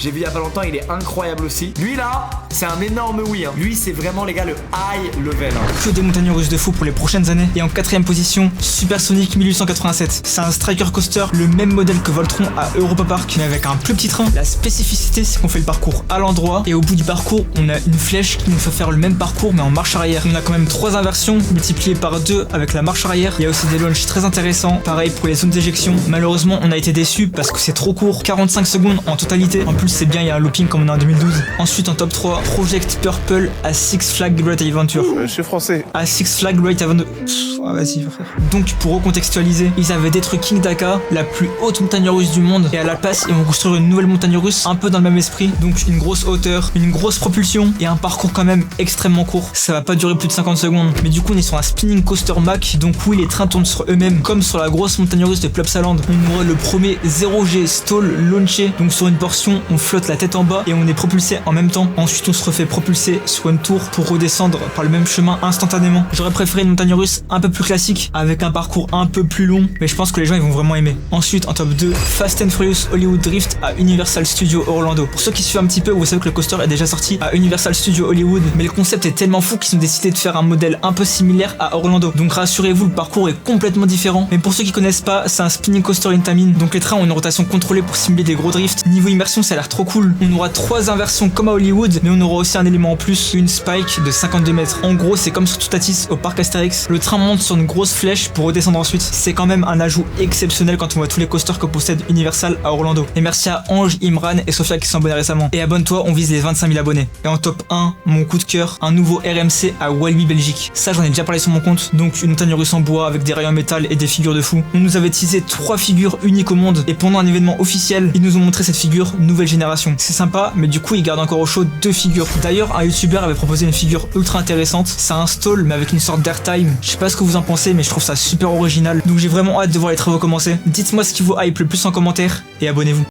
J'ai vu il y a pas longtemps, il est incroyable aussi. Lui là, c'est un énorme oui. Lui, c'est vraiment les gars le high level. Que des montagnes russes de fou pour les prochaines années. Et en 4ème position, Supersonic 1887. C'est un striker coaster, le même modèle que Voltron à Europa Park, mais avec un plus petit train. La spécificité, c'est qu'on fait le parcours à l'endroit et au bout du parcours, on a une flèche qui nous fait faire le même parcours mais en marche arrière. On a quand même 3 inversions multipliées par 2 avec la marche arrière. Il y a aussi des launches très intéressants. Pareil pour les zones d'éjection. Malheureusement, on a été déçus parce que c'est trop court. 45 secondes en totalité. En plus, c'est bien, il y a un looping comme on a en 2012. Ensuite, en top 3, Project Purple à Six Flags Great Adventure. Je suis français. À Six Flags Great Adventure. Vas-y, frère. Donc, pour recontextualiser, ils avaient détruit King Daka, la plus haute montagne russe du monde, et à la place, ils vont construire une nouvelle montagne russe un peu dans le même esprit. Donc, une grosse hauteur, une grosse propulsion et un parcours quand même extrêmement court. Ça va pas durer plus de 50 secondes. Mais du coup, on est sur un spinning coaster Mac. Donc, oui, les trains tournent sur eux-mêmes, comme sur la grosse montagne russe de Plopsaland. On aura le premier 0G stall launché. Donc, sur une portion, on flotte la tête en bas et on est propulsé en même temps. Ensuite, on se refait propulser sur une tour pour redescendre par le même chemin instantanément. J'aurais préféré une montagne russe un peu plus classique avec un parcours un peu plus long, mais je pense que les gens ils vont vraiment aimer. Ensuite, en top 2, Fast and Furious Hollywood Drift à Universal Studios Orlando. Pour ceux qui suivent un petit peu, vous savez que le coaster est déjà sorti à Universal Studios Hollywood, mais le concept est tellement fou qu'ils ont décidé de faire un modèle un peu similaire à Orlando. Donc rassurez-vous, le parcours est complètement différent. Mais pour ceux qui connaissent pas, c'est un spinning coaster in time. Donc les trains ont une rotation contrôlée pour simuler des gros drifts. Niveau immersion, ça a l'air trop cool. On aura 3 inversions comme à Hollywood, mais on aura aussi un élément en plus, une spike de 52 mètres. En gros, c'est comme sur Toutatis au parc Astérix. Le train monte sur une grosse flèche pour redescendre ensuite. C'est quand même un ajout exceptionnel quand on voit tous les coasters que possède Universal à Orlando. Et merci à Ange, Imran et Sophia qui sont abonnés récemment. Et abonne-toi, on vise les 25 000 abonnés. Et en top 1, mon coup de cœur, un nouveau RMC à Walibi Belgique. Ça, j'en ai déjà parlé sur mon compte. Donc une montagne russe en bois avec des rails en métal et des figures de fou. On nous avait teasé 3 figures uniques au monde et pendant un événement officiel, ils nous ont montré cette figure nouvelle génération. C'est sympa, mais du coup, ils gardent encore au chaud 2 figures. D'ailleurs, un youtubeur avait proposé une figure ultra intéressante. C'est un stall mais avec une sorte d'airtime. Je sais pas ce que vous en pensez, mais je trouve ça super original. Donc j'ai vraiment hâte de voir les travaux commencer. Dites-moi ce qui vous hype le plus en commentaire et abonnez-vous.